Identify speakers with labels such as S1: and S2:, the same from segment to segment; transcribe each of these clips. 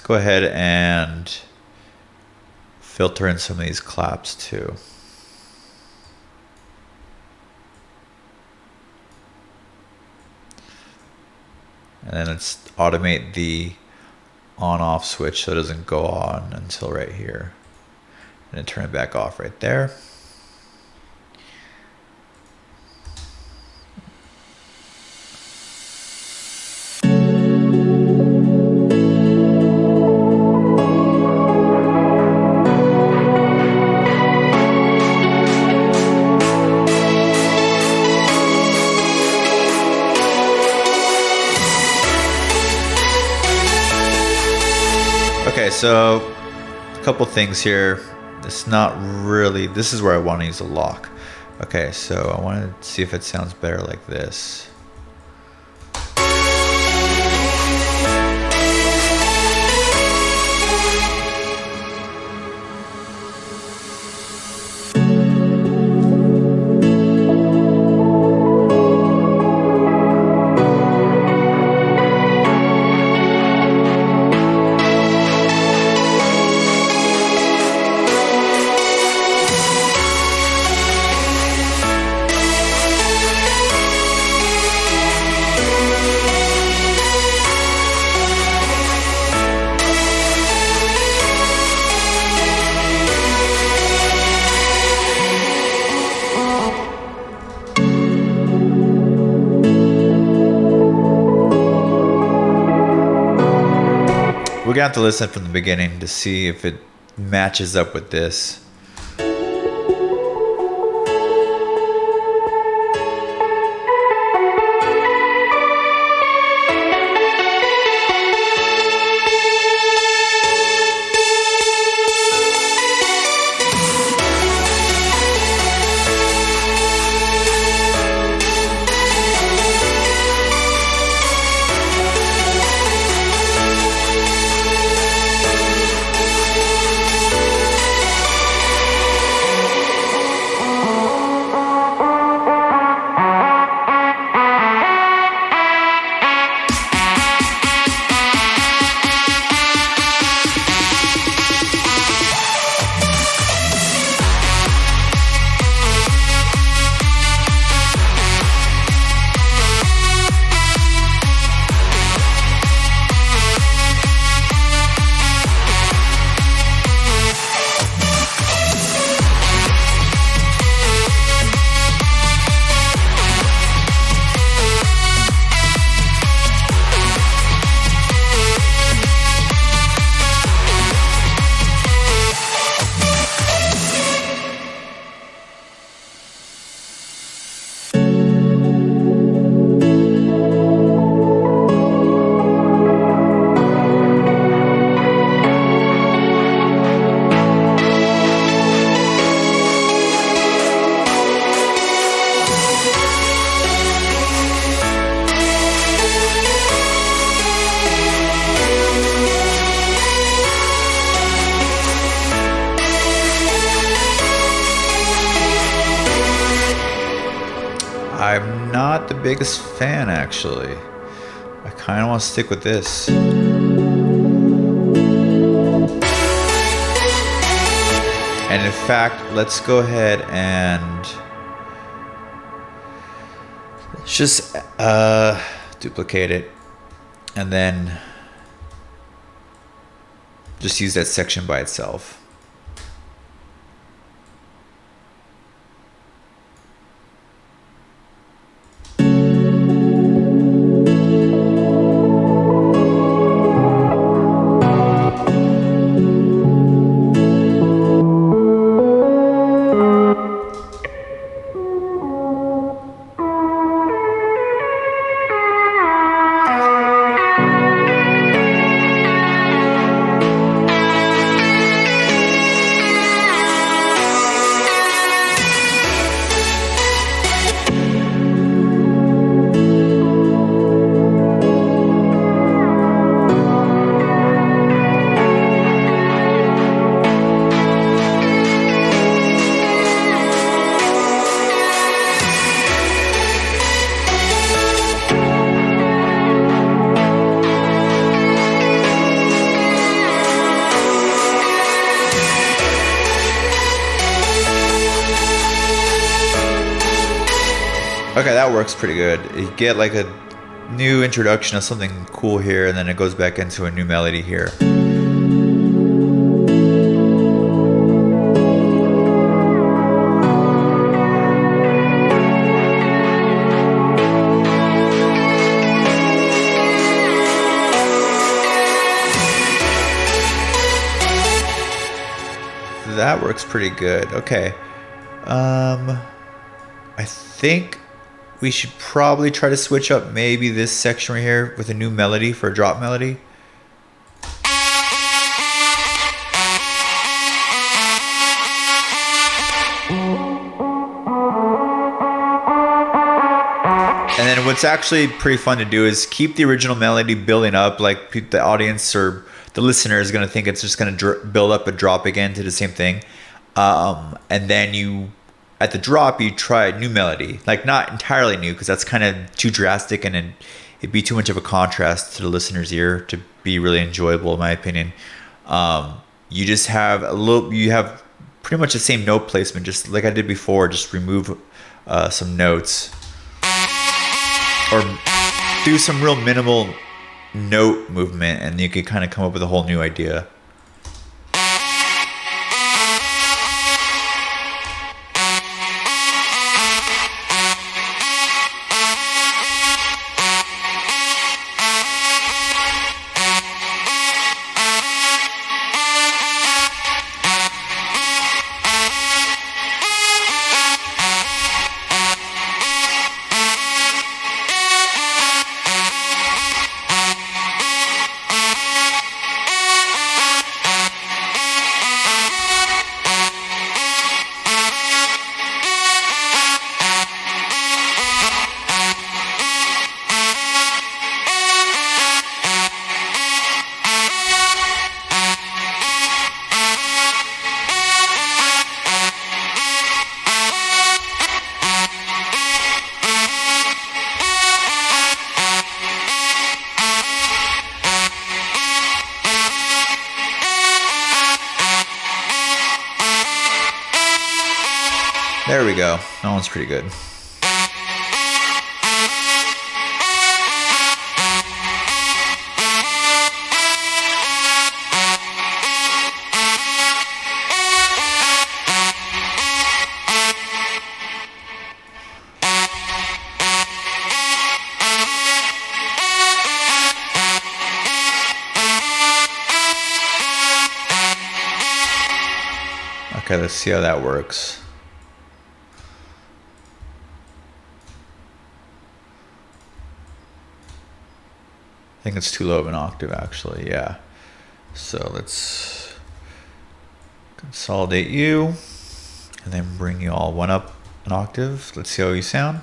S1: go ahead and filter in some of these claps too. And then let's automate the on-off switch so it doesn't go on until right here. And then turn it back off right there. Okay, so a couple things here. It's not really, this is where I want to use a lock. Okay, so I want to see if it sounds better like this. We're gonna have to listen from the beginning to see if it matches up with this. I'm not the biggest fan, actually. I kind of want to stick with this. And in fact, let's go ahead and just duplicate it and then just use that section by itself. Okay, that works pretty good. You get like a new introduction of something cool here, and then it goes back into a new melody here. That works pretty good. Okay. I think we should probably try to switch up maybe this section right here with a new melody for a drop melody. And then what's actually pretty fun to do is keep the original melody building up, like the audience or the listener is going to think it's just going to build up and drop again to the same thing. And then you, at the drop, you try a new melody, like not entirely new because that's kind of too drastic and it'd be too much of a contrast to the listener's ear to be really enjoyable, in my opinion. You just have you have pretty much the same note placement, just like I did before. Just remove some notes or do some real minimal note movement, and you can kind of come up with a whole new idea. There we go. That one's pretty good. Okay, let's see how that works. I think it's too low of an octave, actually. Yeah. So let's consolidate you and then bring you all one up an octave. Let's see how you sound.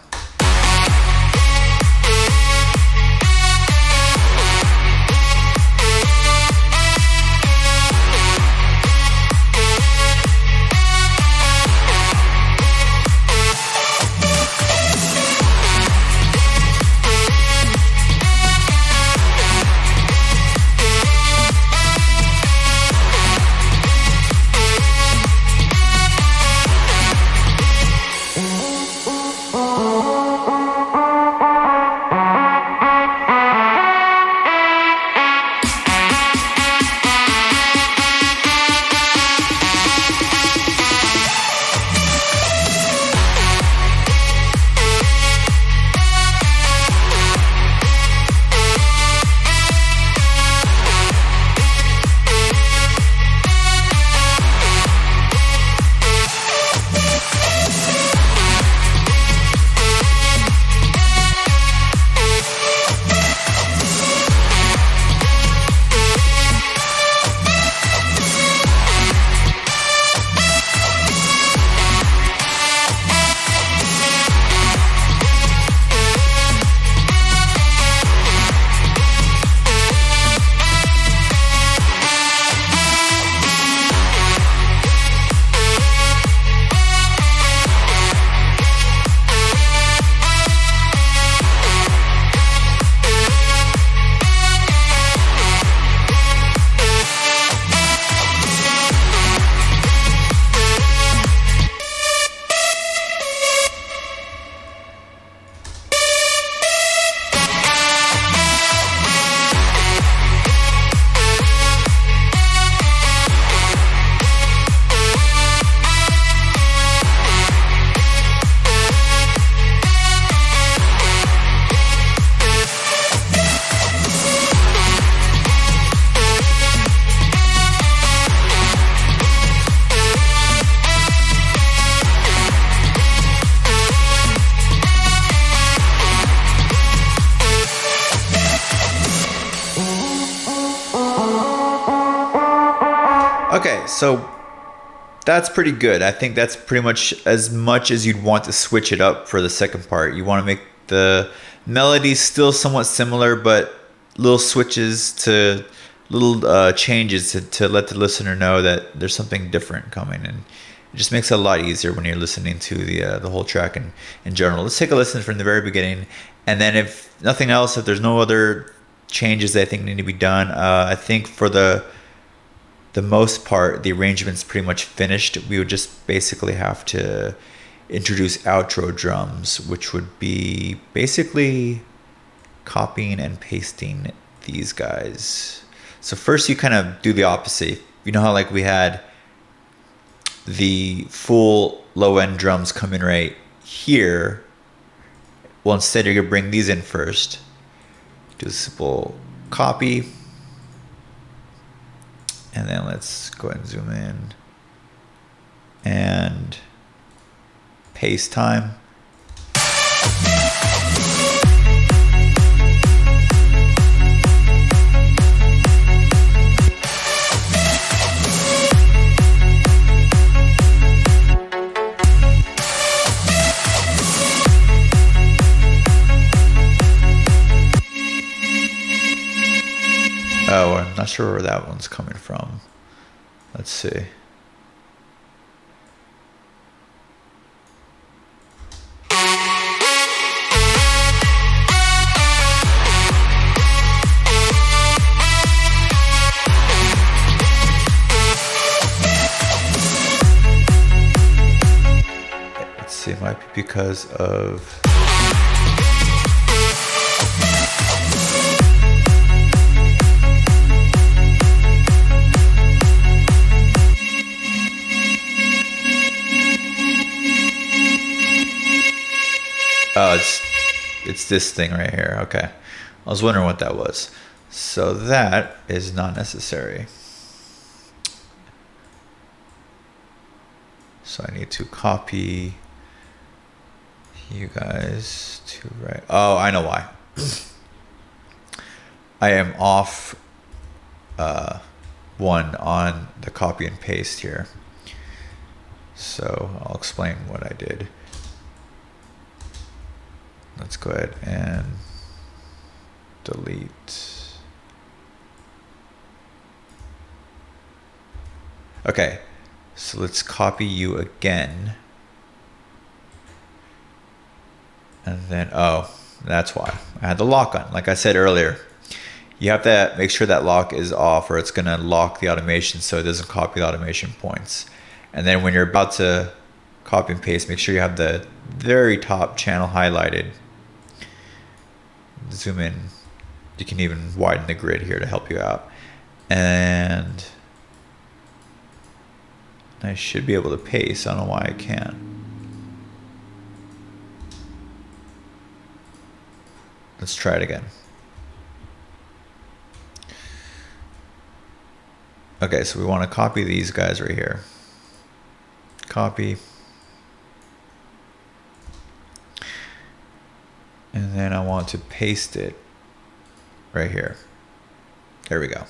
S1: so that's pretty good. I think that's pretty much as you'd want to switch it up for the second part. You want to make the melody still somewhat similar, but little switches to little changes to let the listener know that there's something different coming, and it just makes it a lot easier when you're listening to the whole track in general. Let's take a listen from the very beginning, and then if nothing else, if there's no other changes that I think need to be done, I think for the most part, the arrangement's pretty much finished. We would just basically have to introduce outro drums, which would be basically copying and pasting these guys. So first you kind of do the opposite. You know how like we had the full low end drums come in right here? Well, instead you're gonna bring these in first. Do a simple copy. And then let's go ahead and zoom in. And paste time. Oh, I'm not sure where that one's coming from. Let's see. Let's see, it might be because of... Oh, it's this thing right here. Okay. I was wondering what that was. So that is not necessary. So I need to copy you guys to right. Oh, I know why. I am off one on the copy and paste here. So I'll explain what I did. Let's go ahead and delete. Okay, so let's copy you again. And then, oh, that's why. I had the lock on. Like I said earlier, you have to make sure that lock is off or it's gonna lock the automation so it doesn't copy the automation points. And then when you're about to copy and paste, make sure you have the very top channel highlighted. Zoom in. You can even widen the grid here to help you out. And I should be able to paste. I don't know why I can't. Let's try it again. Okay, so we want to copy these guys right here. Copy. And then I want to paste it right here. There we go.